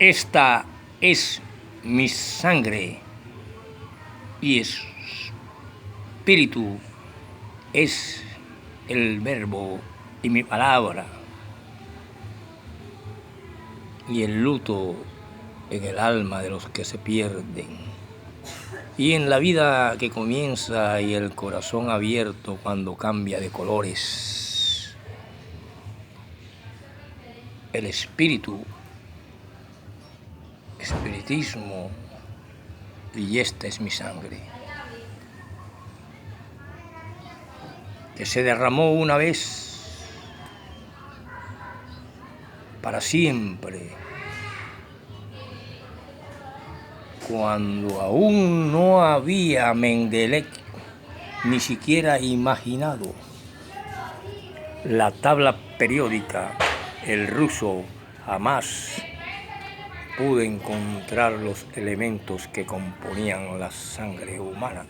Esta es mi sangre y espíritu es el verbo y mi palabra. Y el luto en el alma de los que se pierden. Y en la vida que comienza y el corazón abierto cuando cambia de colores. El espíritu, espiritismo, y esta es mi sangre. Que se derramó una vez para siempre, cuando aún no había Mendeley ni siquiera imaginado la tabla periódica. El ruso jamás pudo encontrar los elementos que componían la sangre humana.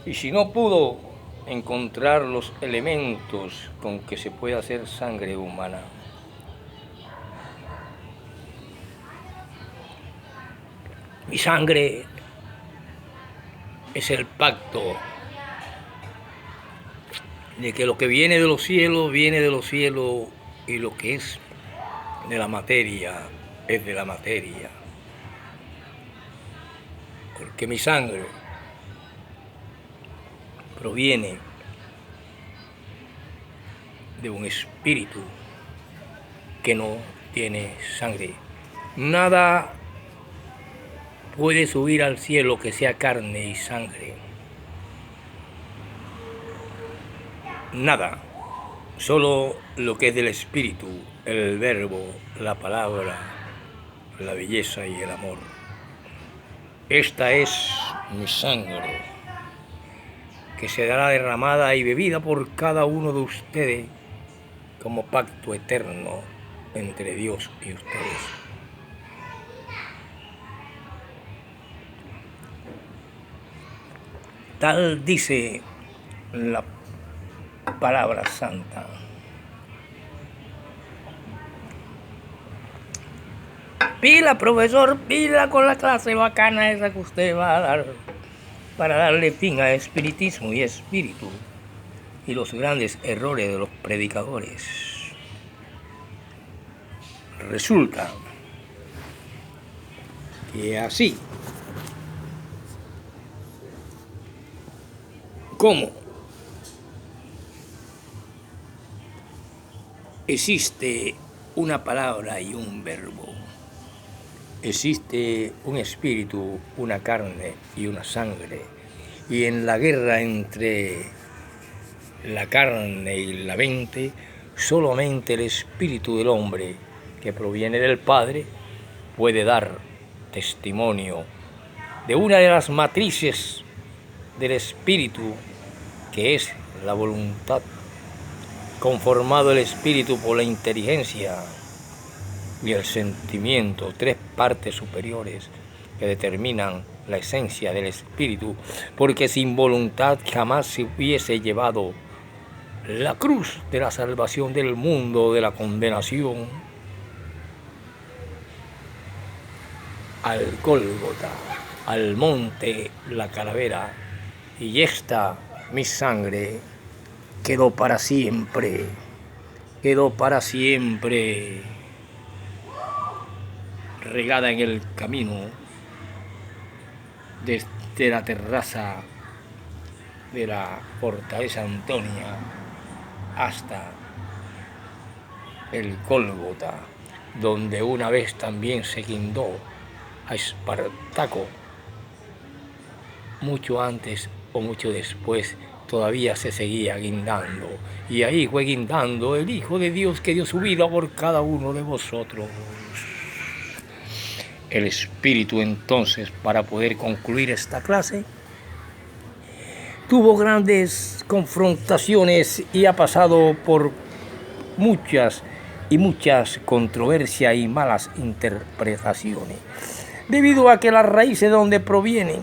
Y si no pudo encontrar los elementos con que se puede hacer sangre humana, mi sangre es el pacto de que lo que viene de los cielos, viene de los cielos, y lo que es de la materia, es de la materia. Porque mi sangre proviene de un espíritu que no tiene sangre. Nada puede subir al cielo que sea carne y sangre. Nada, solo lo que es del espíritu, el verbo, la palabra, la belleza y el amor. Esta es mi sangre, que será derramada y bebida por cada uno de ustedes como pacto eterno entre Dios y ustedes. Tal dice la palabra santa. Pila, profesor, pila con la clase bacana esa que usted va a dar para darle fin a espiritismo y espíritu y los grandes errores de los predicadores. Resulta que así como existe una palabra y un verbo, existe un espíritu, una carne y una sangre, y en la guerra entre la carne y la mente, solamente el espíritu del hombre, que proviene del Padre, puede dar testimonio de una de las matrices del espíritu, que es la voluntad, conformado el espíritu por la inteligencia y el sentimiento, tres partes superiores que determinan la esencia del espíritu, porque sin voluntad jamás se hubiese llevado la cruz de la salvación del mundo de la condenación al Gólgota, al monte la calavera, y esta mi sangre quedó para siempre regada en el camino desde la terraza de la fortaleza Antonia hasta el Gólgota, donde una vez también se guindó a Espartaco. Mucho antes o mucho después todavía se seguía guindando, y ahí fue guindando el Hijo de Dios que dio su vida por cada uno de vosotros. El espíritu, entonces, para poder concluir esta clase, tuvo grandes confrontaciones y ha pasado por muchas controversias y malas interpretaciones, debido a que las raíces de donde provienen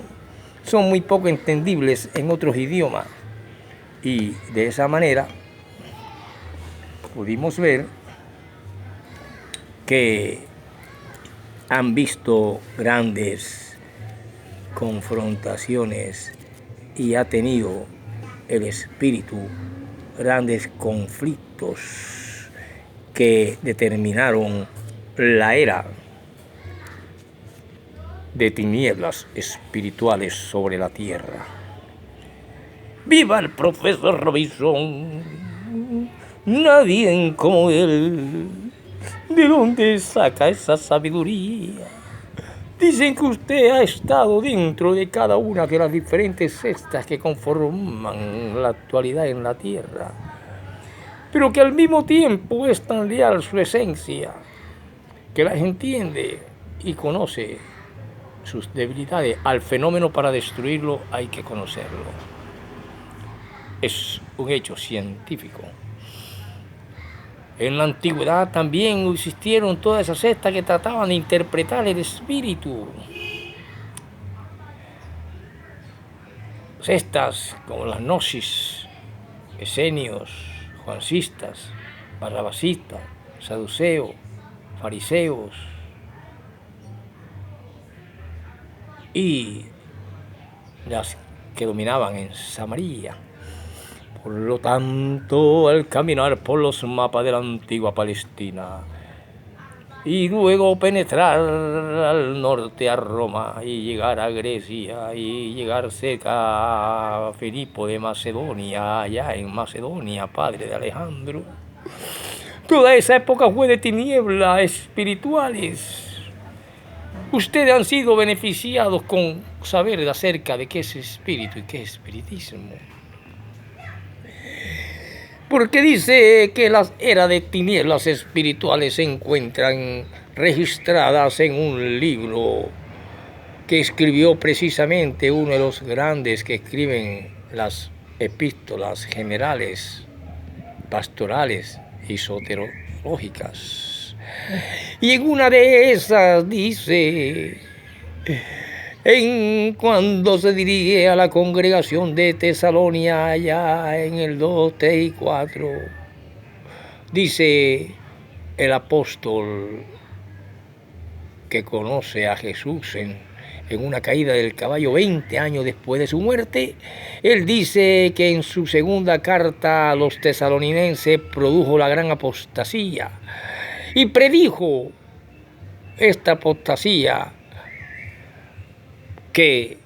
son muy poco entendibles en otros idiomas, y de esa manera pudimos ver que han visto grandes confrontaciones y ha tenido el espíritu grandes conflictos que determinaron la era de tinieblas espirituales sobre la tierra. ¡Viva el profesor Robinson! Nadie como él. ¿De dónde saca esa sabiduría? Dicen que usted ha estado dentro de cada una de las diferentes sectas que conforman la actualidad en la tierra, pero que al mismo tiempo es tan leal su esencia, que las entiende y conoce sus debilidades. Al fenómeno, para destruirlo hay que conocerlo. Es un hecho científico. En la antigüedad también existieron todas esas sectas que trataban de interpretar el espíritu. Sectas como las gnosis, esenios, juancistas, barrabasistas, saduceos, fariseos y las que dominaban en Samaria. Por lo tanto, al caminar por los mapas de la antigua Palestina y luego penetrar al norte a Roma y llegar a Grecia y llegar cerca a Filipo de Macedonia, allá en Macedonia, padre de Alejandro, toda esa época fue de tinieblas espirituales. Ustedes han sido beneficiados con saber acerca de qué es espíritu y qué es espiritismo. Porque dice que las eras de tinieblas espirituales se encuentran registradas en un libro que escribió precisamente uno de los grandes que escriben las epístolas generales, pastorales y soterológicas. Y en una de esas dice: cuando se dirige a la congregación de Tesalonia, allá en el 2, 3 y 4, dice el apóstol que conoce a Jesús en una caída del caballo 20 años después de su muerte, él dice que en su segunda carta a los tesalonicenses produjo la gran apostasía y predijo esta apostasía que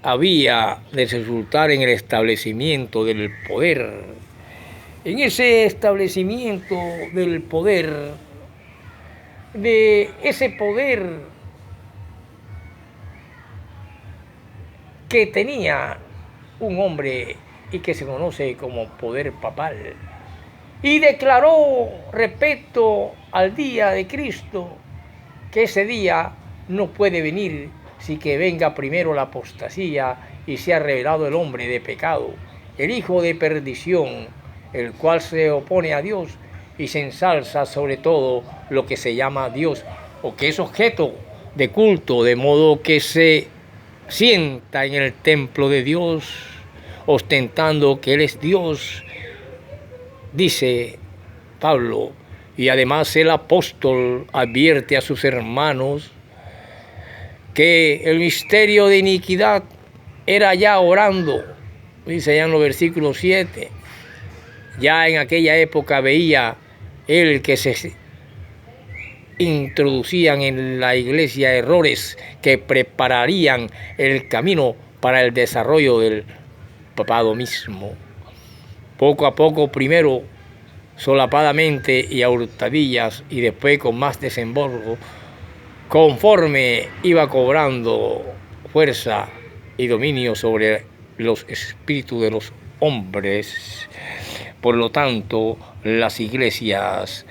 había de resultar en el establecimiento del poder. En ese establecimiento del poder, de ese poder que tenía un hombre y que se conoce como poder papal, y declaró respecto al día de Cristo que ese día no puede venir si que venga primero la apostasía y sea revelado el hombre de pecado, el hijo de perdición, el cual se opone a Dios y se ensalza sobre todo lo que se llama Dios o que es objeto de culto, de modo que se sienta en el templo de Dios ostentando que Él es Dios, dice Pablo. Y además el apóstol advierte a sus hermanos que el misterio de iniquidad era ya orando, dice ya en los versículos 7. Ya en aquella época veía él que se introducían en la iglesia errores que prepararían el camino para el desarrollo del papado mismo. Poco a poco, primero solapadamente y a hurtadillas, y después con más desembolso, conforme iba cobrando fuerza y dominio sobre los espíritus de los hombres. Por lo tanto, las iglesias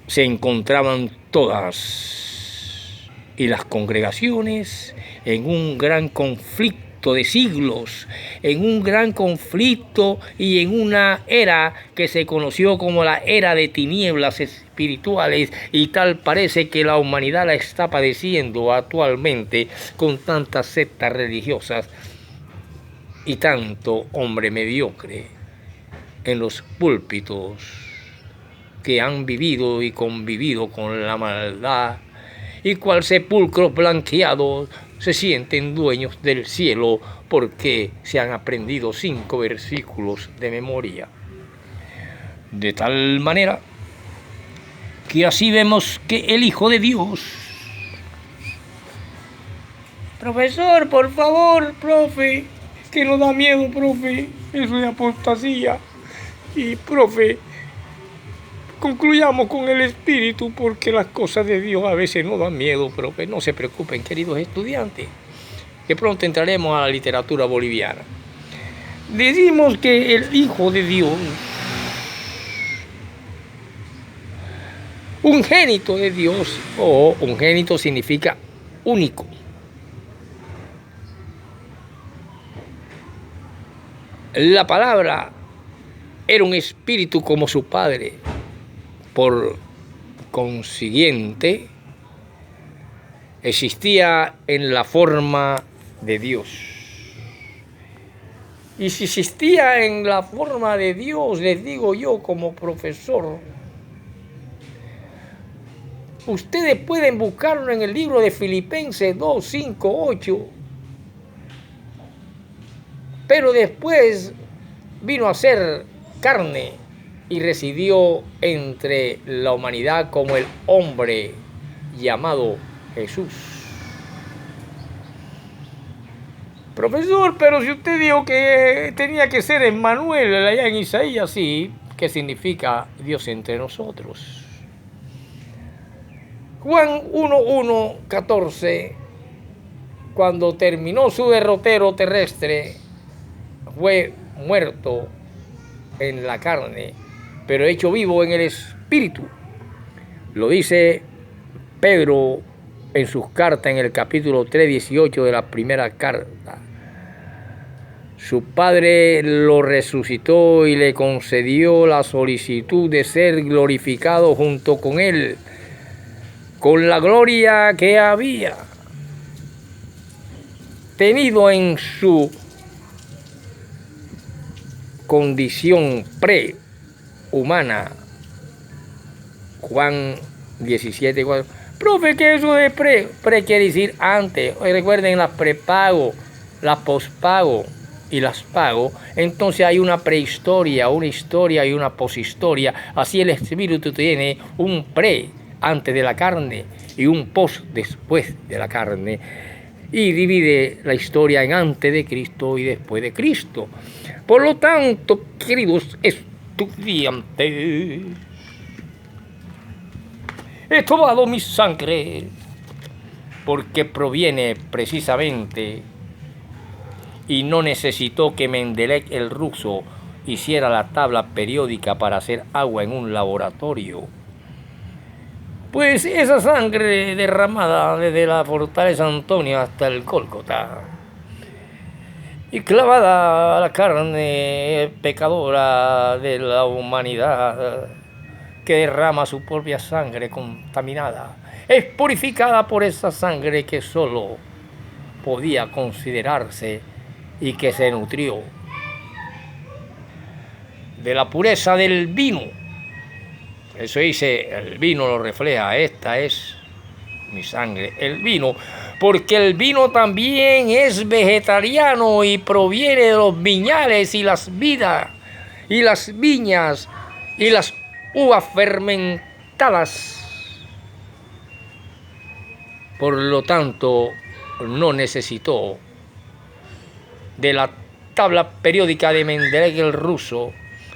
se encontraban todas y las congregaciones en un gran conflicto de siglos, en un gran conflicto y en una era que se conoció como la era de tinieblas espirituales, y tal parece que la humanidad la está padeciendo actualmente con tantas sectas religiosas y tanto hombre mediocre en los púlpitos que han vivido y convivido con la maldad, y cual sepulcros blanqueados se sienten dueños del cielo porque se han aprendido 5 versículos de memoria. De tal manera que así vemos que el Hijo de Dios... Profesor, por favor, profe, que nos da miedo, profe, eso de apostasía. Y, profe, concluyamos con el espíritu, porque las cosas de Dios a veces nos dan miedo, profe. No se preocupen, queridos estudiantes, que pronto entraremos a la literatura boliviana. Decimos que el Hijo de Dios, ungénito de Dios, o ungénito significa único. La palabra era un espíritu como su padre. Por consiguiente, existía en la forma de Dios. Y si existía en la forma de Dios, les digo yo como profesor, ustedes pueden buscarlo en el libro de Filipenses 2, 5, 8. Pero después vino a ser carne y residió entre la humanidad como el hombre llamado Jesús. Profesor, pero si usted dijo que tenía que ser Emmanuel allá en Isaías, sí, ¿qué significa Dios entre nosotros? Juan 1:1, 14, cuando terminó su derrotero terrestre, fue muerto en la carne, pero hecho vivo en el espíritu. Lo dice Pedro en sus cartas en el capítulo 3, 18 de la primera carta. Su Padre lo resucitó y le concedió la solicitud de ser glorificado junto con él, con la gloria que había tenido en su condición prehumana. Juan 17, 4. Profe, ¿qué es eso de pre? Pre quiere decir antes. Recuerden las prepago, las pospago y las pago. Entonces hay una prehistoria, una historia y una poshistoria. Así el espíritu tiene un pre antes de la carne y un post después de la carne. Y divide la historia en antes de Cristo y después de Cristo. Por lo tanto, queridos estudiantes, he tomado mi sangre porque proviene precisamente y no necesitó que Mendelek el ruso hiciera la tabla periódica para hacer agua en un laboratorio. Pues esa sangre derramada desde la fortaleza Antonio hasta el Cólcota y clavada a la carne pecadora de la humanidad que derrama su propia sangre contaminada, es purificada por esa sangre que solo podía considerarse y que se nutrió de la pureza del vino. Eso dice, el vino lo refleja, esta es mi sangre, el vino, porque el vino también es vegetariano y proviene de los viñales y las vidas y las viñas y las uvas fermentadas. Por lo tanto, no necesitó de la tabla periódica de Mendelek el ruso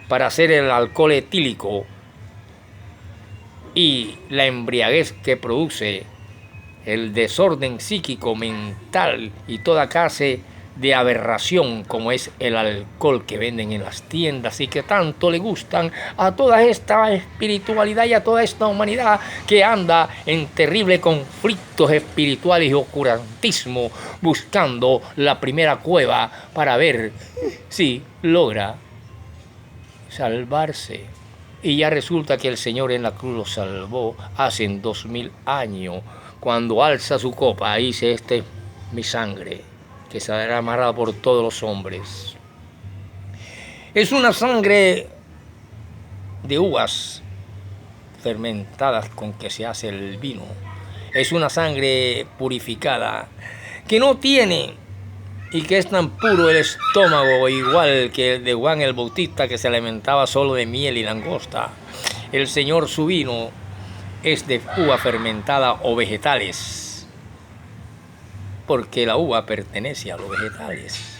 para hacer el alcohol etílico y la embriaguez que produce el desorden psíquico, mental y toda clase de aberración como es el alcohol que venden en las tiendas y que tanto le gustan a toda esta espiritualidad y a toda esta humanidad que anda en terribles conflictos espirituales y oscurantismo buscando la primera cueva para ver si logra salvarse. Y ya resulta que el Señor en la cruz lo salvó hace 2000 años. Cuando alza su copa, dice, esta es mi sangre, que se derramará por todos los hombres. Es una sangre de uvas fermentadas con que se hace el vino. Es una sangre purificada que no tiene y que es tan puro el estómago, igual que el de Juan el Bautista, que se alimentaba solo de miel y langosta. El Señor, su vino es de uva fermentada o vegetales, porque la uva pertenece a los vegetales.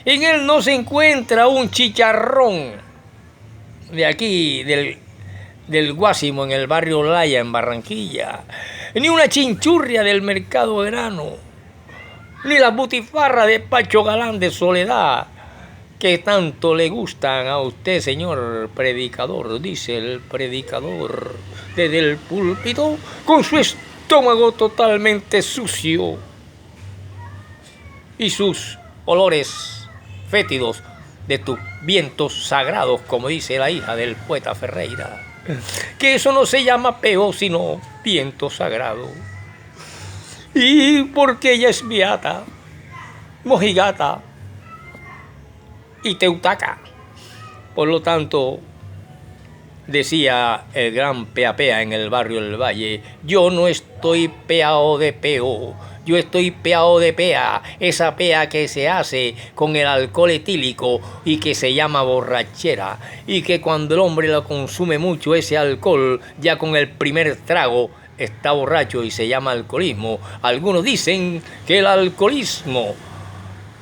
En él no se encuentra un chicharrón de aquí, del Guásimo, en el barrio Laya, en Barranquilla, ni una chinchurria del mercado Verano, ni la butifarra de Pacho Galán de Soledad, que tanto le gustan a usted, señor predicador, dice el predicador desde el púlpito, con su estómago totalmente sucio y sus olores fétidos de tus vientos sagrados, como dice la hija del poeta Ferreira, que eso no se llama peo, sino viento sagrado. Y porque ella es beata, mojigata y teutaca. Por lo tanto, decía el gran Pea en el barrio del Valle, yo no estoy peao de peo, yo estoy peao de pea, esa pea que se hace con el alcohol etílico y que se llama borrachera, y que cuando el hombre lo consume mucho ese alcohol, ya con el primer trago está borracho y se llama alcoholismo. Algunos dicen que el alcoholismo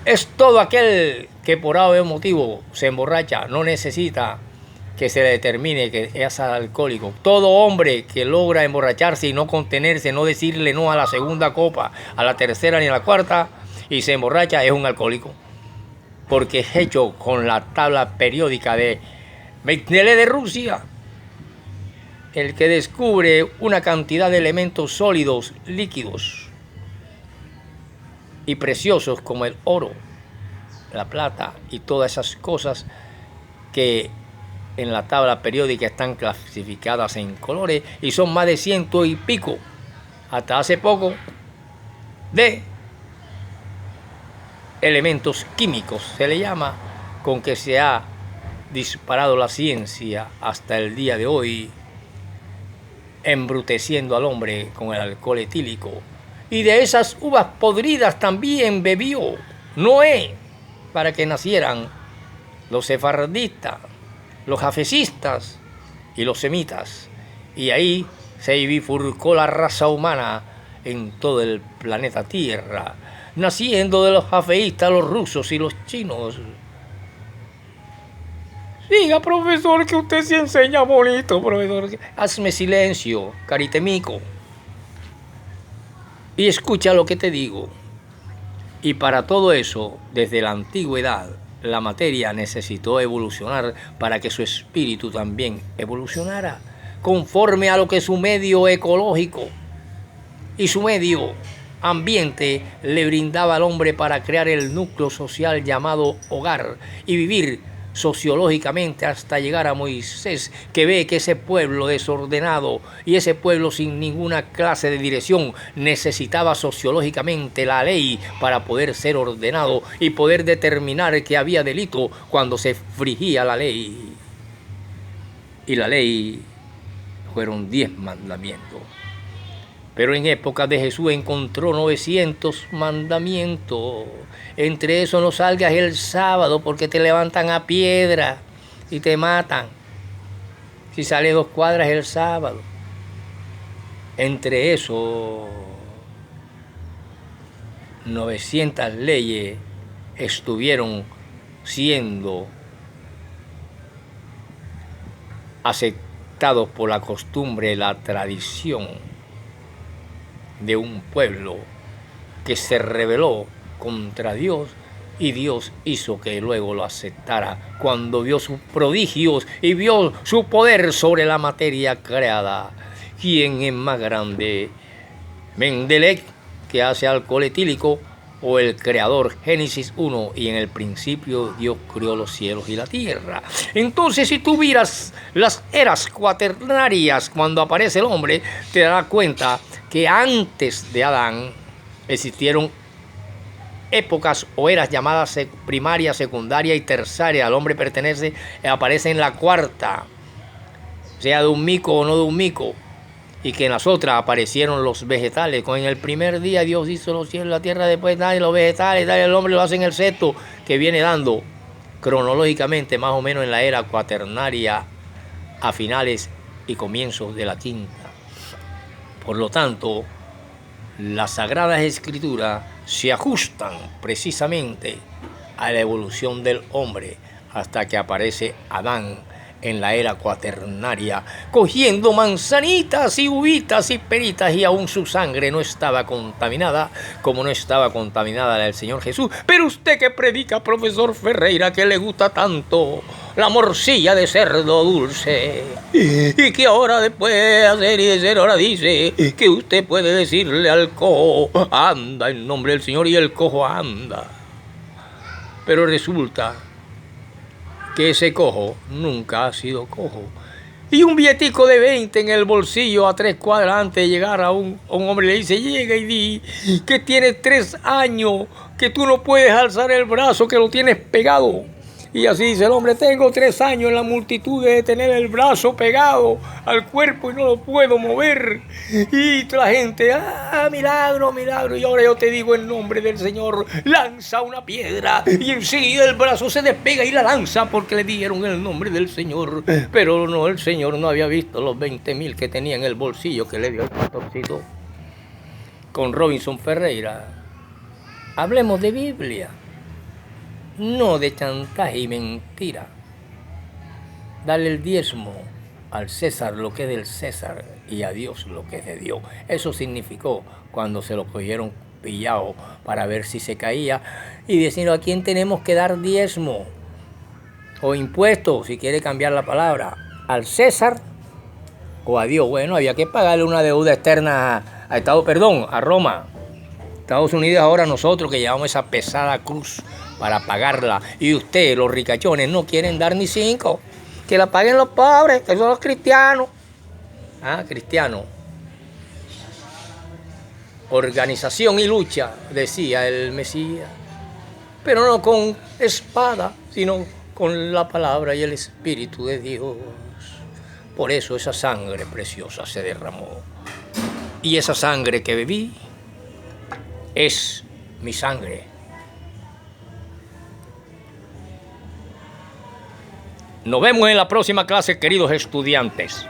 es todo aquel que por algún motivo se emborracha, no necesita que se le determine que es alcohólico. Todo hombre que logra emborracharse y no contenerse, no decirle no a la segunda copa, a la tercera ni a la cuarta, y se emborracha, es un alcohólico. Porque es hecho con la tabla periódica de Mendeleev de Rusia, el que descubre una cantidad de elementos sólidos, líquidos y preciosos como el oro, la plata y todas esas cosas que en la tabla periódica están clasificadas en colores y son más de 100 y pico, hasta hace poco, de elementos químicos, se le llama, con que se ha disparado la ciencia hasta el día de hoy, embruteciendo al hombre con el alcohol etílico. Y de esas uvas podridas también bebió Noé para que nacieran los sefardistas, los jafesistas y los semitas. Y ahí se bifurcó la raza humana en todo el planeta Tierra, naciendo de los jafeístas, los rusos y los chinos. Siga, profesor, que usted sí enseña bonito, profesor. Hazme silencio, caritemico, y escucha lo que te digo. Y para todo eso, desde la antigüedad, la materia necesitó evolucionar para que su espíritu también evolucionara, conforme a lo que su medio ecológico y su medio ambiente le brindaba al hombre para crear el núcleo social llamado hogar y vivir sociológicamente hasta llegar a Moisés, que ve que ese pueblo desordenado y ese pueblo sin ninguna clase de dirección necesitaba sociológicamente la ley para poder ser ordenado y poder determinar que había delito cuando se infringía la ley. Y la ley fueron 10 mandamientos. Pero en época de Jesús encontró 900 mandamientos. Entre esos no salgas el sábado porque te levantan a piedra y te matan. Si sales 2 cuadras el sábado. Entre esos 900 leyes estuvieron siendo aceptados por la costumbre, la tradición de un pueblo que se rebeló contra Dios, y Dios hizo que luego lo aceptara cuando vio sus prodigios y vio su poder sobre la materia creada. ¿Quién es más grande? Mendeleev, que hace alcohol etílico, o el creador, Génesis 1, y en el principio Dios creó los cielos y la tierra. Entonces, si tú miras las eras cuaternarias cuando aparece el hombre, te darás cuenta que antes de Adán existieron épocas o eras llamadas primaria, secundaria y terciaria. El hombre aparece en la cuarta. sea de un mico o no de un mico, y que en las otras aparecieron los vegetales. En el primer día Dios hizo los cielos y la tierra, después los vegetales, el hombre lo hace en el sexto, que viene dando cronológicamente más o menos en la era cuaternaria a finales y comienzos de la quinta. Por lo tanto, las Sagradas Escrituras se ajustan precisamente a la evolución del hombre hasta que aparece Adán en la era cuaternaria, cogiendo manzanitas y uvitas y peritas, y aún su sangre no estaba contaminada, como no estaba contaminada la del Señor Jesús. Pero usted que predica, profesor Ferreira, que le gusta tanto la morcilla de cerdo dulce, y que ahora después de hacer y de ser, ahora dice que usted puede decirle al cojo, anda en nombre del Señor, y el cojo anda. Pero resulta que ese cojo nunca ha sido cojo. Y un billetico de 20 en el bolsillo a 3 cuadras antes de llegar a un hombre, le dice, llega y di que tienes 3 años, que tú no puedes alzar el brazo, que lo tienes pegado. Y así dice el hombre, tengo 3 años en la multitud de tener el brazo pegado al cuerpo y no lo puedo mover. Y la gente, milagro, milagro. Y ahora yo te digo en nombre del Señor, lanza una piedra. Y enseguida el brazo se despega y la lanza porque le dieron el nombre del Señor. Pero no, el Señor no había visto los 20,000 que tenía en el bolsillo que le dio el pastorcito. Con Robinson Ferreira, hablemos de Biblia. No de chantaje y mentira. Dale el diezmo al César lo que es del César y a Dios lo que es de Dios. Eso significó cuando se lo cogieron pillado para ver si se caía y decir a quién tenemos que dar diezmo o impuesto, si quiere cambiar la palabra, al César o a Dios. Bueno, había que pagarle una deuda externa a Roma. Estados Unidos ahora nosotros que llevamos esa pesada cruz para pagarla, y ustedes, los ricachones, no quieren dar ni 5, que la paguen los pobres, que son los cristianos. Cristianos. Organización y lucha, decía el Mesías, pero no con espada, sino con la palabra y el Espíritu de Dios. Por eso esa sangre preciosa se derramó, y esa sangre que bebí es mi sangre. Nos vemos en la próxima clase, queridos estudiantes.